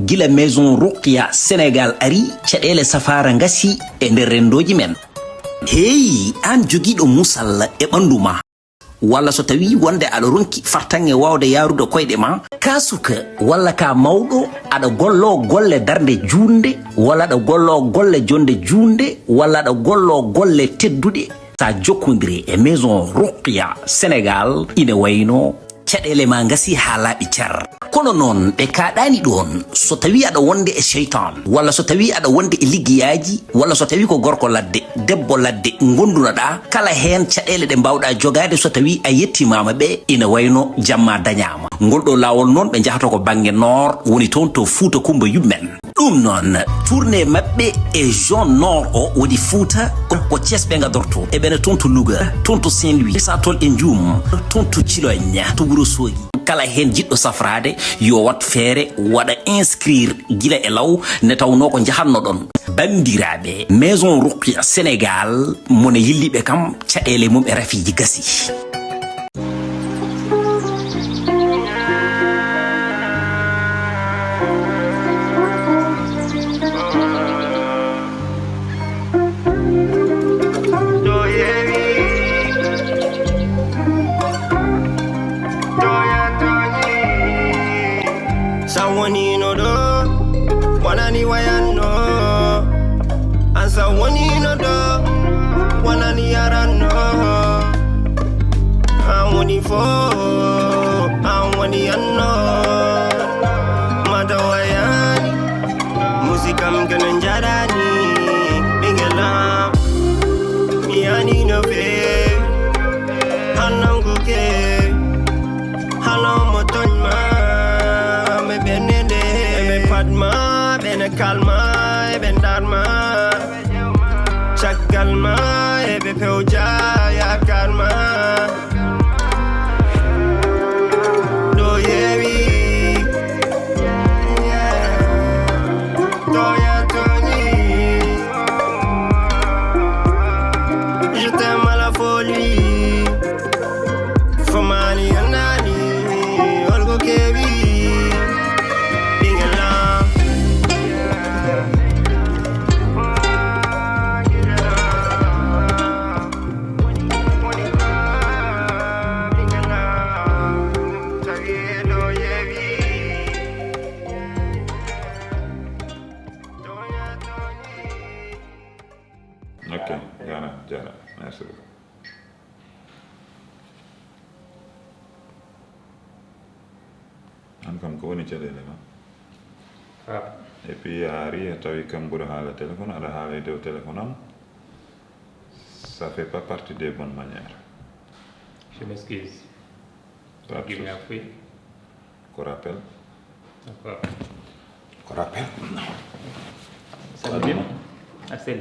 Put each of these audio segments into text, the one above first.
gila maison Ruqya Sénégal ari caɗele safara ngasi e nder rendoji men hey an jogiɗo musalla e ɓandu ma walla so tawi wonde aɗa ronki fartange wawde yarude koyɗe ma ka suka walla ka mawɗo aɗa gollo golle darde junde walla aɗa gollo golle jonde junde walla aɗa gollo golle tedduɗe sa jokkodiri e maison Ruqya Sénégal ine wayno caɗele ma ngasi ha laaɓi cer kono noon ɓe kaɗani ɗon so tawi aɗa wonde e cheytan walla so tawi aɗa wonde e liggiyaji walla so tawi ko gorko ladde debbo ladde gondunoɗa kala hen caɗele ɗe mbawɗa jogade so tawi a yettimama ɓe ina wayno jamma dañama ngolɗo lawol noon ɓe jahata ko banggue nord woni toon to Fouta Coumba yummen ɗum noon tourné mabɓe e zone nord o woni Fouta ko Thiès ɓe gadorto e ɓene toon to Louga toon to Saint-Louis sa toon e Ndioum toon to Thilogne to Wourossogui kala hen jiɗɗo safrade yo wat feere waɗa inscrire gila e law ne tawno ko jahanno ɗon bandiraɓe maison Ruqya Sénégal mone yilliɓe kam caɗele mum e rafiji gasi calma e ben darma chakalma e be peuja ya calma do yewi do ya toni je t'aime à la folie famani anani olgo kebi et puis Ari tawi kam ɓuura haala téléphone aɗa haala e dow téléphone am ça fait pas partie des bonnes manières. Je m'excuse. Give me a free. Qu'on rappelle. D'accord. Qu'on rappelle. Ça va bien? Assez.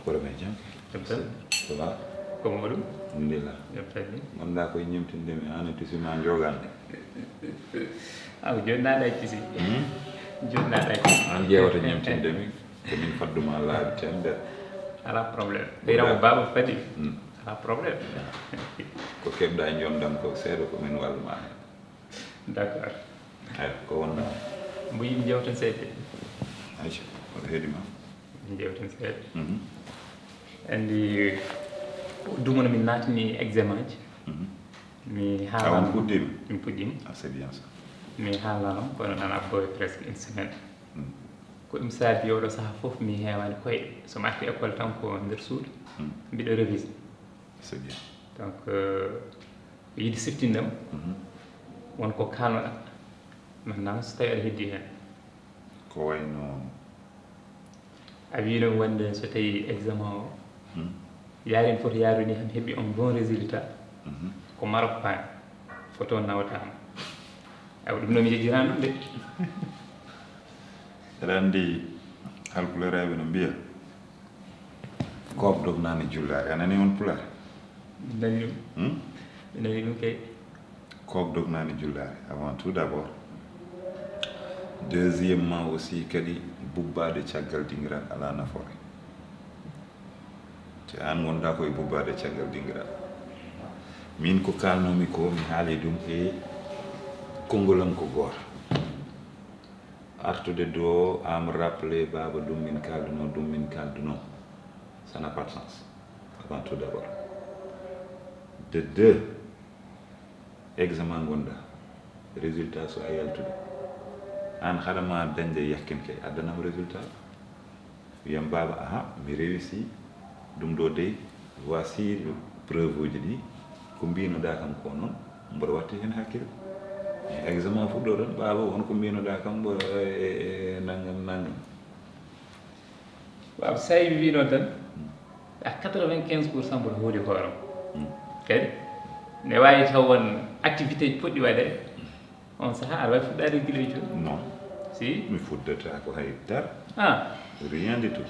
Voilà bien. Comme ça. Ça va. Comment va-t-il? Alhamdulillah. Très bien. Man da koy ñimtindemi an tisi ma jogande. Aw jonna da tisi. Jonna da. An jewata ñimtindemi ko min fadduma laabi ten der. Ala problème. Diraw baba fadi. Ala problème. Ko kebda jondam ko seedo ko min walma. D'accord. Ay ko wonna. Mo yim jewtan seede. Aish, ko hedima. Jewtan seede. Andi dumona min natini examen ji. Mi haalan puɗɗima. Mi puɗɗima. Ah, c'est bien ça. Mi haalanam kono nana boy presque une semaine. Ko ɗum saabi oɗo saha fof mi heewani koyɗe somi arti école tan ko nder suudu mbiɗo révise. C'est bien. Donc yiɗi siftindem wonko kalnoɗa maintenant so tawi aɗa heddi hen ko wayno a wino wonde so tawi examen o yaari en foti yaaruni han heeɓi on bon résultat ko Maroc paani photo nawatama aw ɗum nomi jejjirani ɗum de aɗa andi halkulereɓe no mbiya koob dognani jullare a nani on pulaar nani ɗum ɓe nani ɗum kay koob dognani jullare avant tout d' abord deuxièmement aussi kadi bubbade caggal dingiral ala nafoore te an gonɗa koye bubbade caggal dingiral min ko kalnomi ko mi haali ɗum e konngol am ko goto artude do am rappeler baba dum min kalduno ça n'a pas de sens avant tout d'abord de deux examen gonda résultat so ayaltude an hadama dañde yakkin kay addanam résultat wiyam baba aha mi réussi dum do dey voici preuve uji ɗi ko mbinoɗa kam ko noon mboɗo watti hen hakkille examen fuɗɗo ɗon baba wonko mbinoɗa kam mbo nangam waaw sayi mi wino tan a 95% mboɗo hooli hooram kadi ne wawi taw won activité ji poɗɗi waɗe on saaha aɗa wawi fuɗɗade guila e jooni non si mi fuddata ko hay dar ah rien du tout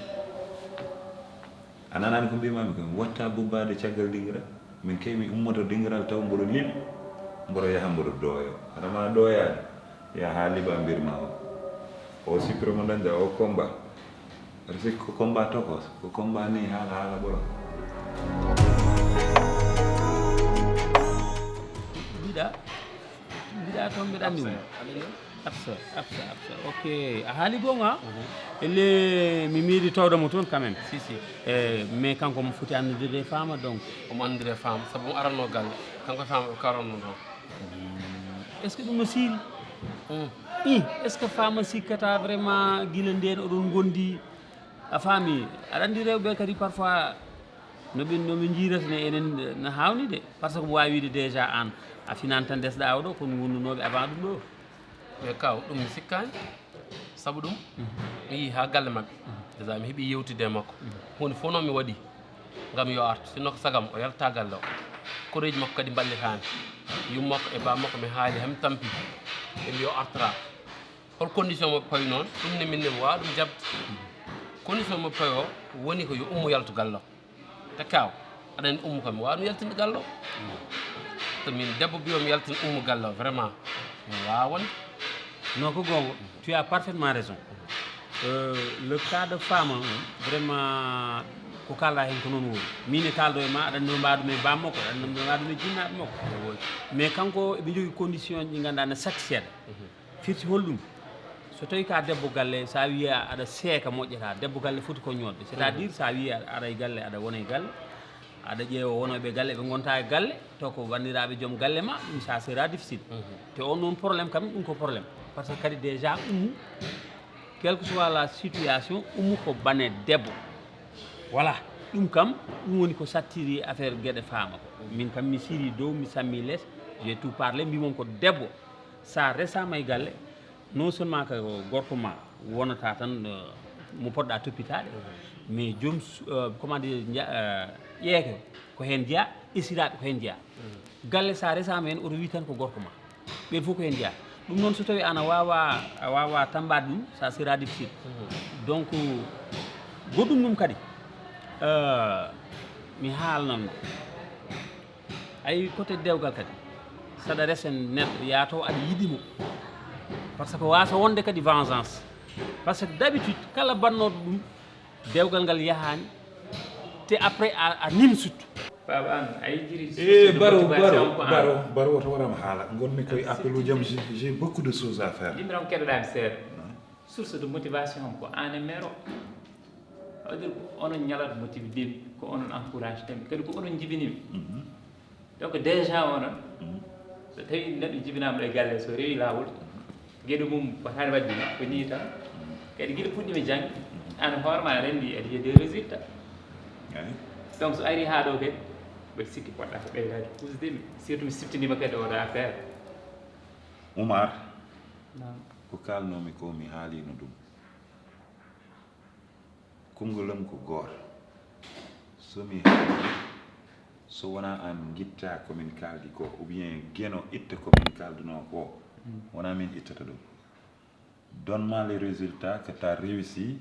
a nanani ko mbimami ko watta bubbade caggal dingira min kay mi ummoto dingiral taw mboɗo liɓi mboɗo yaha mboɗo dooyo adama ɗoyade ya ha liɓa mbirma o sippiro mo dañda o combat aɗa sikki ko combat tokos ko combat ni haala ɓolo mbiɗa toon mbiɗa anndi mo absa ok a haali gonga elle mi miiɗi tawdemo toon quand même si mais kanko mo foti annude faama donc omo anndire faama sabu mo aranno galle kanko e faama ɓe karanno ɗon est ce que ɗum no siiri i est ce que faama sikkata vraiment gila nden oɗon gondi a faami aɗa anndi rewɓe kadi parfois noɓe jiiratane enen no hawni de par ce que mo wawi wiide déjà an a finan tan desɗa oɗo kono wonnunoɓe avant ɗum ɗo e kaw ɗum mi sikkani sabu ɗum mi yii ha galle mabɓe déjà mi heeɓi yewtide e makko hunde fof noon mi waɗi ngam yo artu sinno ko sagam o yalta galle o koreji makko kadi ballitani yummakko e bammakko mi haali hami tampi eɓe yo artara hol condition mo pawi noon ɗum ne minne mi wawa ɗum jabde condition mo pawi o woni ko yo ummo yaltu galle o te kaw aɗa andi ummo kam mi wawa ɗum yaltinde galle o to min debbo mbiyo mi yaltin ummo galle o vraiment mi wawa wonde non ko gonga tu as parfaitement raison le cas de femme vraiment ko kalɗa hen ko noon woni min e kaldo e ma aɗa anndi no mbaɗum e bammakko aɗa anndi no mbaɗum e jinnaɓe makko mais kanko eɓe jogui condition ɗi ganduɗa ne satti seeɗa firti holɗum so tawi ka debbo galle sa wi aɗa seeka moƴƴata debbo galle foti ko ñodde c' est à dire sa wi aɗa e galle aɗa wona e galle aɗa ƴeewa wonoɓe galle ɓe gonta e galle to ko bandiraɓe joom galle ma ɗum ça sera difficile te on noon probléme kam ɗum ko probléme par ce que kadi déjà ummu quelle que soit la situation ummu ko bane debbo voilà ɗum kam ɗum woni ko sattiri affaire gueɗe faama ko min kam mi siri dow mi sammi less j'ai tout parlé mbimon ko debbo sa resama e galle non seulement que gorko ma wonata tan mo poɗɗa toppitade mais joom comment dire ƴeeke ko hen jeeya isiraɓe ko hen jeeya galle sa resama hen oto wi tan ko gorko ma ɓen fof ko hen jeeya ɗum noon so tawi an a wawa tambade ɗum ça sera difficile donc goɗɗum ɗum kadi mi haalnanno ayi côté dewgal kadi saɗa resen neɗɗo yataw aɗa yiɗimo par ce que wasa wonde kadi vengeance par ce que d' habitude kala bannoɗo ɗum dewgal ngal yahani te après a nimsuttu baba an ayi jiri baro woto waɗama haala gonmi koye appel ujam j'ai beaucoup de choses à faire yimɓe tan keɗoɗami seeɗa source de motivation ko an e maire o c'est-à-dire ko onon ñalata motivé deɓi ko onon encourage temɓe kadi ko onon jibinimi donc déjà onon so tawi neɗɗo jibinama ɗo e galle so rewi lawol gueɗe mum fotani wadde ko ni tan kadi guiɗo puɗɗimi jangde an hoorema aɗa andi aɗa yiya des résultats donc so ari ha ɗo kadi mbeɗa sikki poɗɗa ko ɓeydade usdemi surtout mi siftinima kadi oɗo affaire oumar ko kalnomi ko mi haalino ɗum konngollam ko goto somi haali so wona an guitta komin kaldi ko ou bien gueno itta komin kalduno ko wona min ittata ɗum donne-moi les résultats que tu as réussi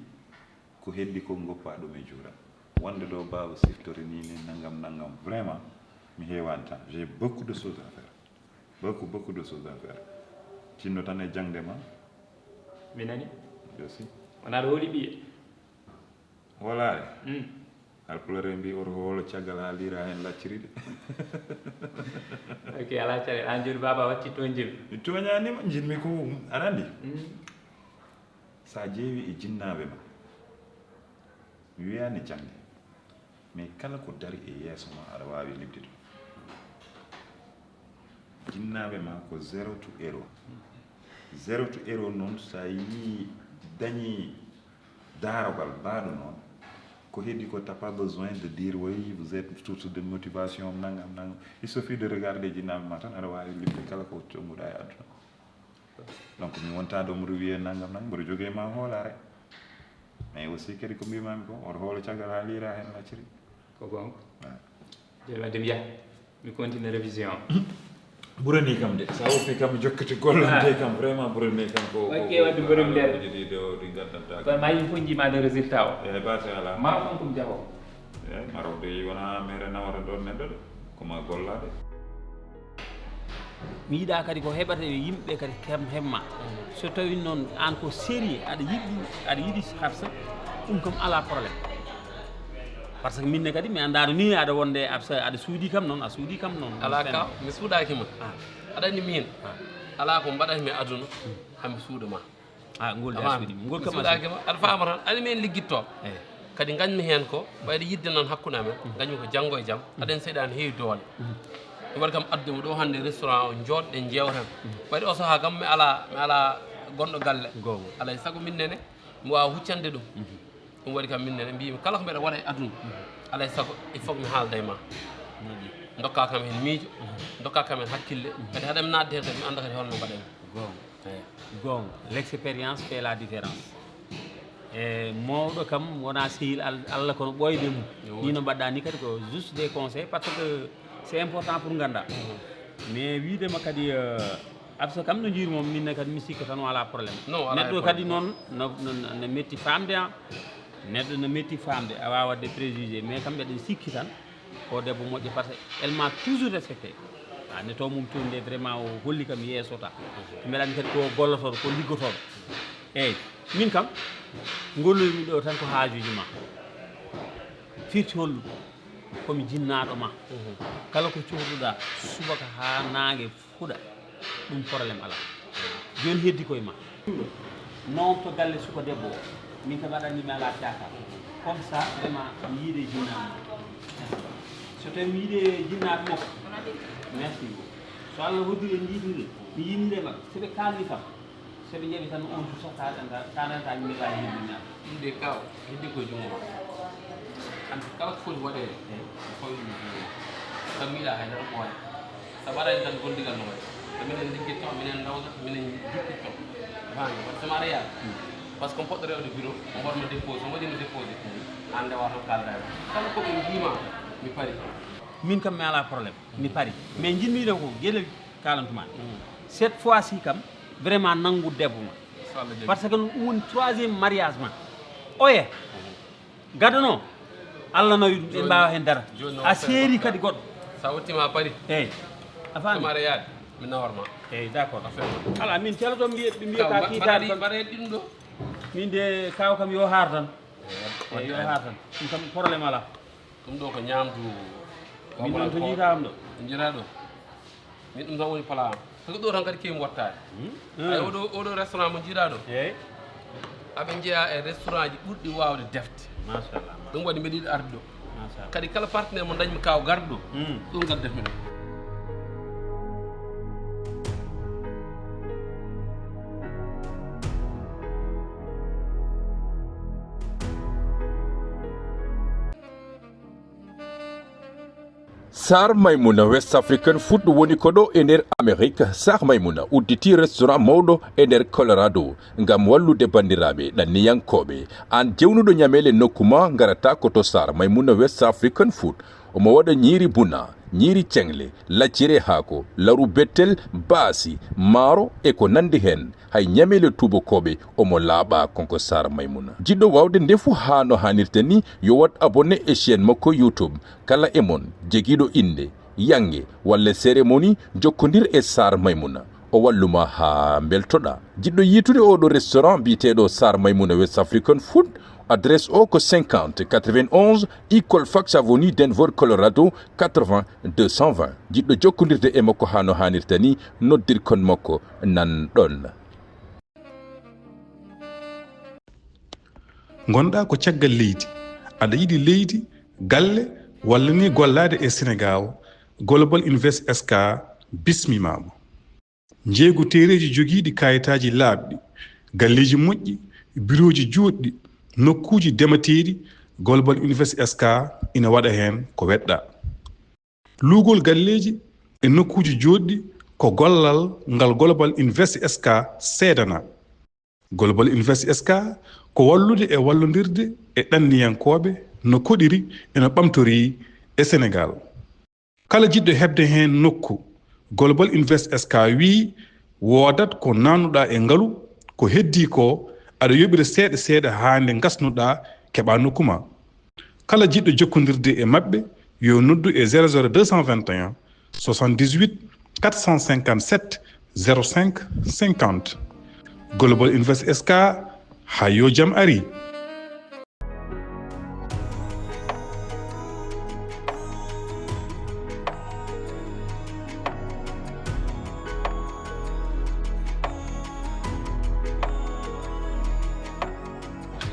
ko heddi ko goppa ɗum e juuɗam wonde ɗo baba siftorini ni nangam vraiment mi heewani tan j'ai beaucoup de choses à faire beaucoup de choses à faire tinno tan e jangde ma mi nani aussi wona ɗo hooli ɓiye wolaare alpulare mbi oto holo caggal ha lira hen lacciri de ok ala caɗele an joni baba watti toon jimi mi toñanima jinmi ko aɗa andi sa ƴeewi e jinnaaɓe ma mi wiyani jangde mais kala ko dari e yeeso ma aɗa waawi libdito jinnaaɓe ma ko 0 to 0 0 to 0 noon sa yii dañi daarogal mbaaɗo noon ko heddi ko t'as pas besoin de dire oui vous êtes source de motivation nangam il suffit de regarder jinnaaɓe ma tan aɗa waawi libde kala ko conguɗa e adduna donc mi wonta ɗo mboɗo wiye nangam mboɗo jogee ma hoolare mais aussi kadi ko mbimami ko oto hoolo caggal ha liira hen lacciri ko gonga joni wadde mi yaha mi continue révision ɓurani kam de sa woppi kam jokkete gollante kam vraiment ɓurani kam ko wakke wadde mboɗomi nder ɗi gaddanta koye ma yim fof jiimade résultat o eyyi base ala maro on komi jaho eyyi maro de wona mere nawata ɗon neɗɗo de koma gollade mi yiɗa kadi ko heɓata e yimɓe kadi hemma so tawi noon an ko série aɗa yiɗi harsa ɗum kam ala probléme par ce que minne kadi mi andano ni aɗa wonde aɗa suudi kam noon a suudi kam noon ala ka mi suuɗakima aɗa andi min ala ko mbaɗatmi aduna hami suudama ngol a suudi ngol kam suuɗakima aɗa faama tan ani min liggitto kadi gañmi hen ko ɓayde yidde noon hakkude amen gañmi ko janggo e jaam aɗen seeɗani heewi doole ɗum waɗi kam addumi ɗo hannde restaurant o jooɗɗen jewtan ɓayde o sahaa kam mi ala gonɗo galle alay saago min nene mi wawa huccande ɗum ɗum waɗi kam min nene mbimi kala ko mbiɗa waɗa e aduna alay saago il faut que mi haalda e ma dokka kam hen miijo dokka kam hen hakkille kadi haɗami nadde hen kadi mi anda kadi holno mbaɗen gonga l' expérience fait la différence e mawɗo kam wona sehil Allah kono ɓoyde mum ni no mbaɗɗa ni kadi ko juste des conseils par ce que c'est important pour ganda mais wiidema kadi absa kam no jiiri moom minne kadi mi sikka tan wala probléme neɗɗo kadi noon no metti famde neɗɗo no metti famde a wawa wadde préjugé mais kam mbeɗen sikki tan ko debbo moƴƴo par ce que elle m'a toujours respecté ne taw mum toon nde vraiment o holli kam yeesota mbeɗani kadi ko gollotoɗo ko liggotoɗo eyyi min kam golloymi ɗo tan ko haajuji ma firti hollu komi jinnaɗo ma kala ko cohluɗa subaka ha nague fuɗa ɗum probléme ala joni heddi koye ma non to galle suka debbo o min kam aɗannimi ala cakal comme ça vraiment mi yiide jinnaɓe so tawi mi yiide jinnaɓe makko merci so Allah hoddi en jiidude mi yimide mabɓe soɓe kalni kam soɓe jaɓi tan on tu tananta yimɓeɓa heddiñaɓe ɗum de kaw heddi koye jungo ma kala ko foti waɗede fawi ɗum jungo kam mi yiɗa haydara ɓooya sabu aɗa tan gondigal no waɗi so minen liggitto minen dawda minen jippitto fami waɗi somi ara yaade par ce que on poɗɗo rewde bureau on waɗno déposé on waɗino déposé an ndewa to kalda kala koɓe mbima mi pari min kam mi ala probléme mi pari mais jinmiɗo ko gueɗel kalantuma cette fois ci kam vraiment nanggu debbo ma par ce que ɗum woni troisiéme mariage ma oye gadano Allah nawi ɗum en mbawa hen dara a seeri kadi goɗɗo sa wottima pari eyyi a faami mara yaade mi nawarma eyyi d' accord ala min caloto ɓe mbiya ka kiitade mbaɗa ɗin ɗo min de kaw kam yo har tan eyyi yo har tan ɗum kam probléme ala ɗum ɗo ko ñamdu min noon to jiitam ɗo jira ɗo min ɗum tan woni pala am soko ɗo tan kadi kemi wattade ay oɗo restaurant mo jiiɗa ɗo eyyi aɓe jeeya e restaurant ji ɓurɗi wawde defte machallah ɗum waɗi mbeɗa yiɗi arde ɗo machallah kadi kala partenaire mo dañmi kaw garde ɗo ɗum gaddetmi ɗo Sar Maimouna West African Food woni ko ɗo e nder Amérique. Sar Maimouna udditi restaurant mawɗo e nder Colorado ngam wallude bandiraɓe ɗanniyankoɓe. An jewnuɗo ñamele nokkuma garata ko to Sar Maimouna West African Food. Omo waɗa ñiiri buna, ñiiri cengle, laccire haako, laru bettel, baasi, maaro e ko nandi hen. Hay ñamele tubakoɓe omo laaɓa konko Sar Maimouna. Jiɗɗo wawde ndefu ha no hannirta ni yo wat abonné e chaîne makko YouTube. Kala e mon jegiɗo inde, yange walla cérémonie jokkodir e Sar Maimouna. O walluma ha beltoɗa. Jiɗɗo yitude oɗo restaurant biteɗo Sar Maimouna West African Food. Adresse au 50 91 Ecolfax Avenue Denver, Colorado 80 220. Jiɗɗo jokkodirde e makko ha no hannirta ni noddir kon makko nan ɗon. gonɗa ko caggal leydi aɗa yiɗi leydi galle walla ni gollade e Sénégal Global Invest SK bismimama jeegu tereji jogiiɗi kayitaji laaɓɗi galleji moƴƴi biroji juuɗɗi nokkuji demateeɗi Global Invest SK ina waɗa hen ko weɗɗa luugol galleji e nokkuji joɗɗi ko gollal ngal Global Invest SK seedana Global Invest SK ko wallude e wallodirde e ɗanniyankoɓe no koɗiri eno ɓamtori e Sénégal kala jiɗɗo hebde hen nokku Global Invest SK wi wodat ko nanuɗa e ngalu ko heddi ko aɗa yoɓira seeɗa seeɗa ha nde gasnuɗa keɓa nokkuma kala jiɗɗo jokkodirde e mabɓe yo noddu e 00221 78 457 05 50 Global Invest SK ha yo jaam ari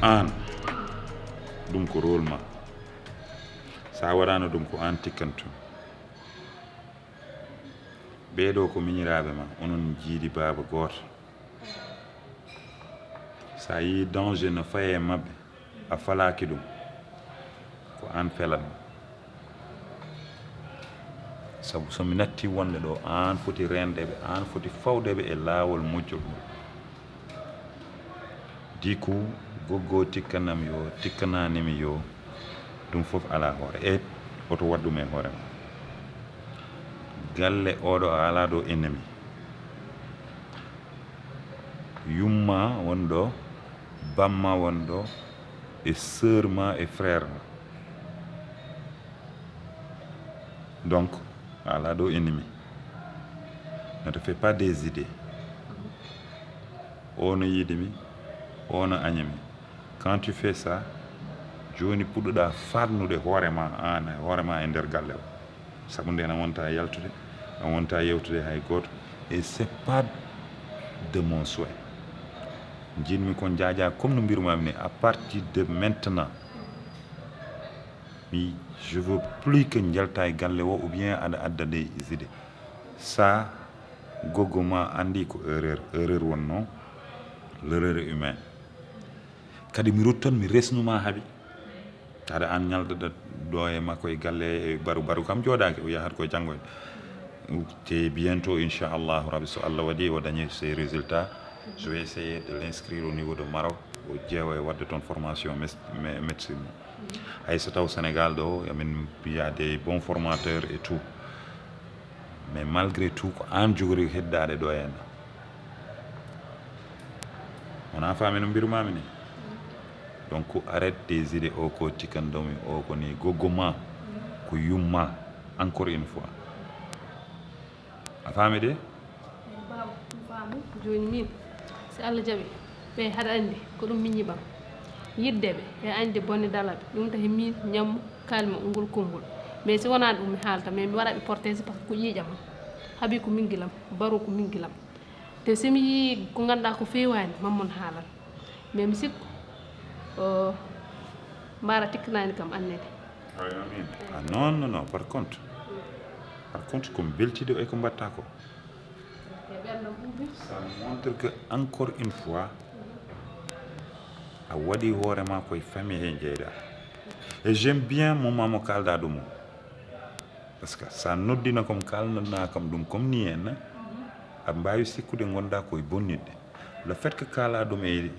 an ɗum ko rôle ma sa waɗano ɗum ko an tikkanto ɓeeɗo ko miñiraɓe ma onon jiiɗi baaba goto sa yi danger no faye mabɓe a falaki ɗum ko an felatma sabu somi natti wonde ɗo an foti rendeɓe an foti fawdeɓe e laawol moƴƴol ngol di coup goggo tikkanam yo tikkananimi yo ɗum fof ala hoore e oto waɗɗum e hoore ma galle oɗo a ala ɗo ennemi yumma wonɗo bamma wonɗo e sœur ma e frère ma donc a ala ɗo ennemi ne te fait pas des idées ono yiɗimi ono añami quand tu fais ça joni puɗɗoɗa farnude hoorema an e hoorema e nder galle o sabu nden a wonta yaltude a wonta yewtude hay goto et c'est pas de mon souhait jinmi kon jaaja comme no mbirumami ni à partir de maintenant mi je veux plus que jalta e galle o ou bien aɗa adda des idées ça goggo ma andi ko erreur wonno l'erreur humaine kadi mi rutton mi resnuma haaɓi aɗa an ñaldaɗa ɗo e makko e galle e baru kam jooɗaki o yahat koye janggoyde te bientôt inchallahu rabbi so Allah waɗi o dañi ses résultats je vais essayer de l'inscrire au niveau de Maroc o ƴeewa e wadde toon formation médecine hay so taw Sénégal ɗo amin il y a des bons formateurs et tout mais malgré tout ko an jogori heddade ɗo henna wona faami no mbirumami ni donc arrête des idées o ko tikkandomi o ko ni goggo ma ko yumma encore une fois a faami de baba faamu joni min si Allah jaɓi ɓe haɗa andi ko ɗum min yiɓam yiddeɓe e ande bonne dalaɓe ɗum tahi min ñammo kalmi ngol konngol mais si wonani ɗum mi haalta mais mi waɗaɓe portégé par ce que ko ƴiiƴam haaɓi ko min guilam baro ko min guilam te somi yi ko ganduɗa ko fewani mammon haalal mais mi sikku mbara tikkanani kam annede ah non par contre komi beltiɗo e ko mbatta ko ça montre que encore une fois a waɗi hoorema koye famille he jeyɗa et j'aime bien moment mo kalda ɗum parce que sa noddina kom kalnana kam ɗum comme ni henna aɓe mbawi sikkude gonɗa koye bonnidde le fait que kala ɗum e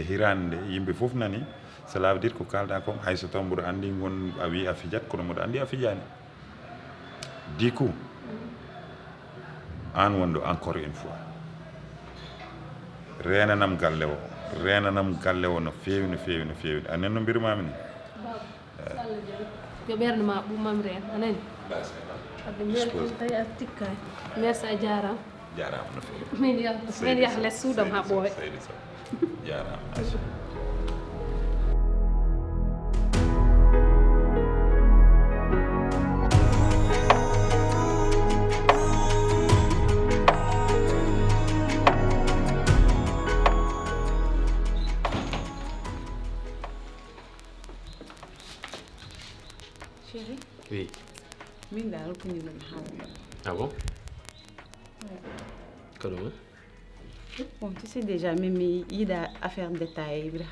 hirande yimɓe fof nani cela veut dire ko kalda kom hayso taw mboɗo andi gon a wi a fijat kono mboɗo andi a fijani du coup an wonɗo encore une fois renanam galle o no feewi anen no mbirumami ni yo ɓerde ma ɓummam reen anani adde merci tawi a tikkani merci a jarama no feewi min yaha less suudam ha ɓooya jarama Oui. Min daal ko ñu lañ xamal. Ah bon? Comment? Bon, tu sais déjà, même il y a affaire de détails, il y a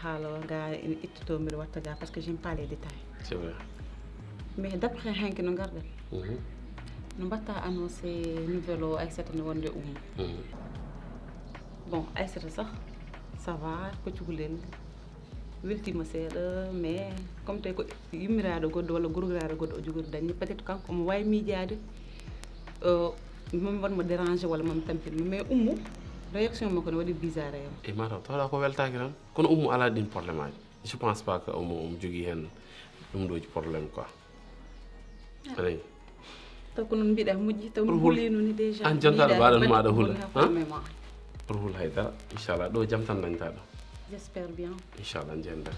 tout le monde parce que j'aime pas les détails. C'est vrai. Mais d'après Hank, nous regardons. Nous avons annoncé nouvelle Aïssata ne wonde Bon, Aïssata ça va, que tu voulais. Ultime mais comme tu es immirado godo wala gurgurado godo jugur dañi peut-être quand comme way midiade mom won ma déranger wala mom tampil mais réaction mako wadi bizarre yam e mara to ko weltaaki tan kono ala din problème je pense pas que jogi hen dum do ci problème quoi allez to ko non biida mujji to hulinu ni déjà an jantal badan ma da hul pour hul hayda inshallah do jam tan dañ ta do j'espère bien inshallah njenda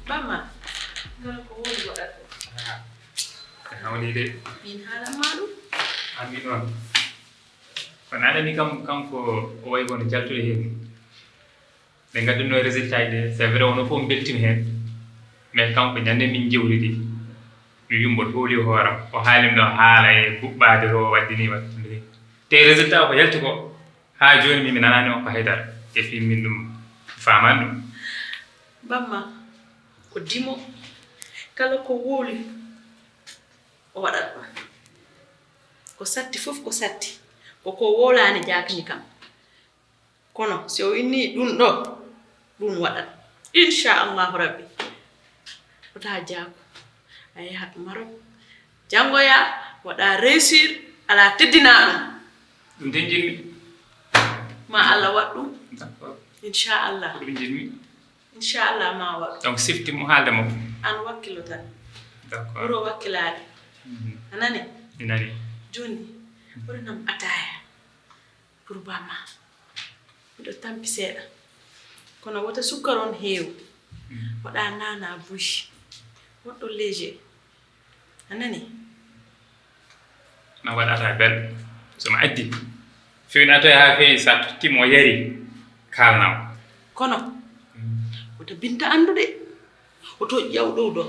mama ngala ko woni wadato hawni de bin hala madu ami non kon adani kam ko o way gon jaltude hen be gadduno résultat de c'est vrai on fo beltim hen mais kanko nyande min jewridi mi yumbo holi horam o halim do haala e bubbaade ro waddini wattinde te résultat ko yalti ko ha joni mi nanani on ko haydar e fi min dum faman dum bamma ko dimo kala ko woli o wadat ko satti fof ko satti ko wolani jakni kam kono si o inni dum do dum wadat inshallah rabbi wata jako ay hat maro jangoya wada réussir ala teddina dum denjimi ma Allah waddu inshallah denjimi inshallah ma waddu donc sifti mo halde mo an wakkilo tan d'accord ro wakkilade anani nani joni burinam ataya pour bama do tampi seda kono wata sukaron heew wada nana bush woddo léger anani ma wadata bel so ma addi fiina to ha fe sat timo yari kalnaw kono wata binta andude oto yawdo do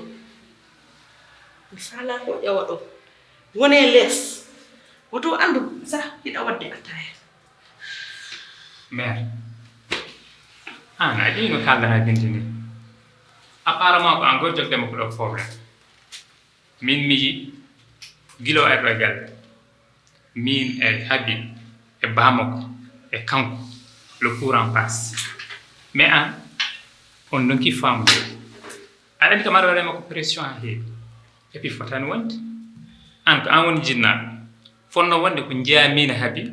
mi fala ko yawdo wone les woto andu sa ida wadde ataya mère ana dino kala ha bintini apparemment ko encore jogde mo ko problème min miji gilo ay ragal min e habib e bamako e kanko le courant passe mais on non ki femme ala ko maro rema ko pression ha he et puis fotani wonde an ko an woni jinna fonno wonde ko jiamina habib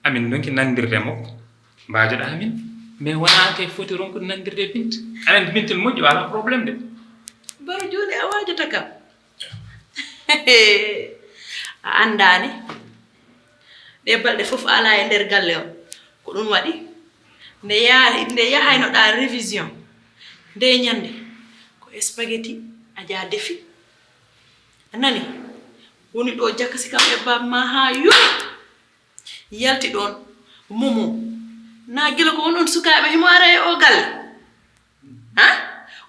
amin non ki nandirde mo mbaajoda amin mais wana kay foti ronko nandirde bint ala bintel moƴƴo wala problème de baro joni a wajata kam a andani de balde fof ala e der galle on ko dum wadi nde yahayno da révision nde nyande ko spaghetti aja defi anani woni do jakasi kam e bamma ha yu yalti don momo na gila ko onon sukaabe himara e o galle ha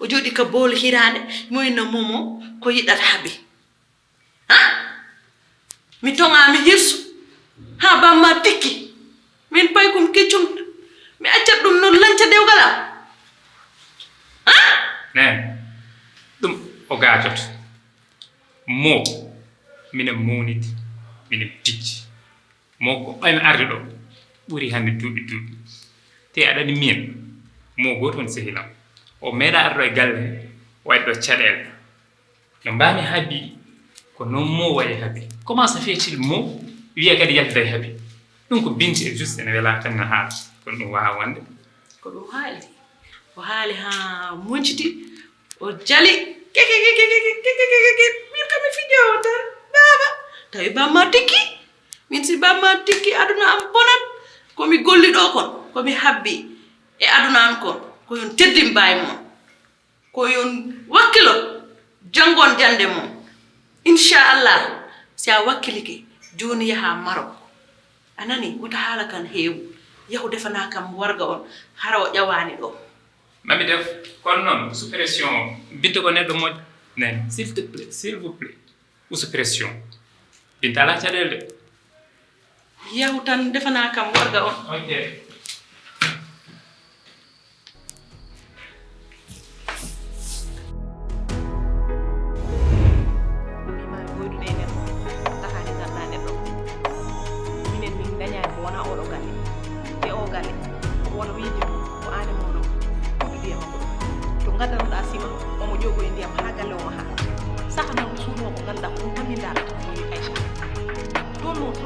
o jodi ka bol hirande moyna momo ko yidat habi ha mi tonga mi hirsu ha bamma tikki min pay kum keccum mi accat dum non lanca dewgala ha nen dum o gaatot mo mine monit mine picci mo ko ay arde do buri hande duubi te adani min mo goton sehilam o meda ardo e galle waydo cadel no mbami habi ko non mo way habi comment ça fait-il mo wiya kadi yalta habi dum ko binti e juste ne wela tan ha ko dum waa wonde ko dum haali o haali ha munciti o jali min kam mi fijo tan baba tawi bamma tikki min si bamma tikki aduna am bonat ko mi golli do kon ko mi habbi e aduna am kon ko yon teddim bay mon ko yon wakkilo jangon jande mon inshallah si a wakkilike joni yaha marok anani wata hala kan heewu yahu defana kam warga on haro ƴawani do mami def kon non suppression bitto ko neddo moj nen s'il vous plaît usu pression Binta ala caɗele de yahu tan defana kam warga on ok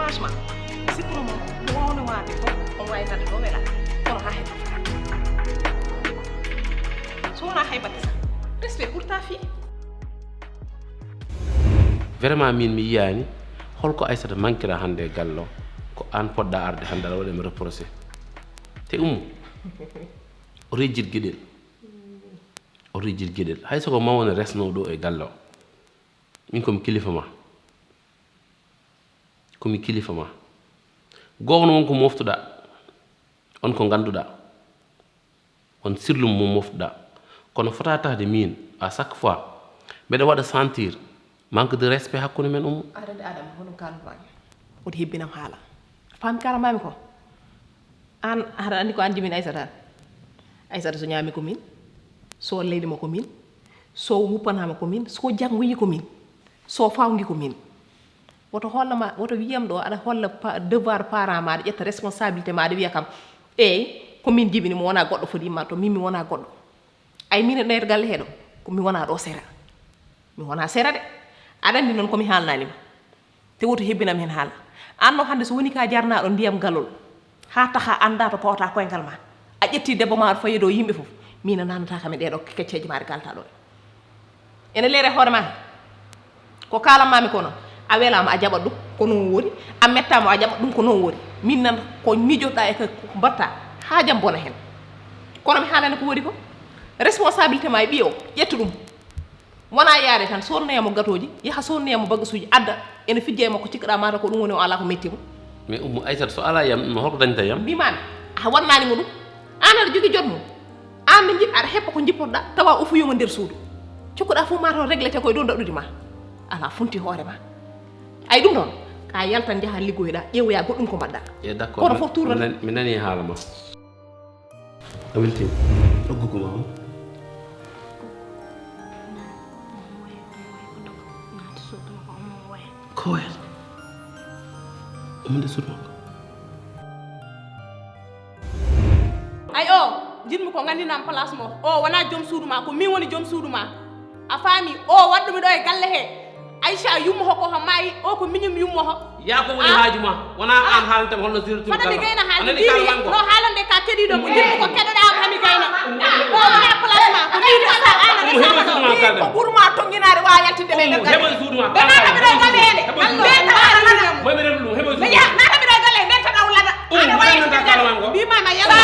franchement si pour mo wona waade ko on way tan do wela kono ha heba so na heba sa respect pour ta fille vraiment min mi yiyani holko Aissata mankira hande gallo ko an podda arde hande ala wademi reproché te o rejjit gueɗel hay soko mawone resno ɗo e gallo min komi kilifa ma gowno wonko moftuɗa on ko ganduɗa on sirlum mo moftuɗa kono fota tahde min à chaque fois mbeɗa waɗa sentir manque de respect hakkude men arade adam hono kalmami woto hebbinam haala fami kalamami ko an hara andi ko an jimin Aissata so ñaami ko min so leydima ko min so wuppanama ko min so janggoyi ko min so fawgi ko min woto hollama woto wiyam ɗo aɗa holla devoir parent maɗa ƴetta responsabilité maɗa wiya kam eyyi komin jibini mo wona goɗɗo foti yimma to min mi wona goɗɗo ay min e nder galle heɗo komi wona ɗo sera mi wona sera de aɗa andi noon komi haalnanima te woto hebbinam hen haala anno hande so woni ka jarnaɗo ndiyam galol ha taha anda to pawata koyngal ma a ƴetti debbo ma fayi ɗo yimɓe foof min a nanata kam e ɗeɗo kecceji maɗa galta ɗo ene leere hoore ma ko kalanmami ko noon a welama a jaɓat ɗum ko non wori a mettama a jaɓat ɗum ko non wori min nan ko mijotoɗa e ko mbatta ha jam bona hen kono mi haalani ko wori ko responsabilité ma e ɓiyo ƴettu ɗum wona yaade tan sonnayamo gatoji yaha sonnayamo bagasuji adda ene fijje makko cikkaɗa mata ko ɗum woni o ala ko mettimo mais Aissata so ala yam no holko dañta yam mbimami a wannanimo ɗum an aɗa jogui jot mum an nde aɗa heppa ko jippotoɗa tawa o fuyomo nder suudu cokkuɗa fof mataw réglete koye dow daɗɗude ma ala funti hoore ma ay ɗum ɗon ka yaltan jaha liggoyɗa ƴeewoya goɗɗum ko mbaɗɗa e d'accord kono fof tourata mi nani haala ma a weltima ɗogguguma on ko wayata omode suudu makko ay o jinmi ko gandinam place mo o wona joom suudu ma ko min woni joom suudu ma a faami o waɗɗumi ɗo e galle he Aisha yummo ko ho maayi o ko miñum yummo ho ya ko woni haaju ma wona an haalantema holno sirtu fada mi gayna haalde no haalande ka keɗiɗo mo jinmi ko keɗoɗama hami gayna o wona place ma ko miɗi sa ana ko ɓuurma tonguinade wawa yaltinde ɓe nder galle heɓoy suudu ma ɓe natami ɗo galle hede moy mi rem ɗum heɓoy suudu natami ɗo galle nden tan awlata ana wayi mbimama yala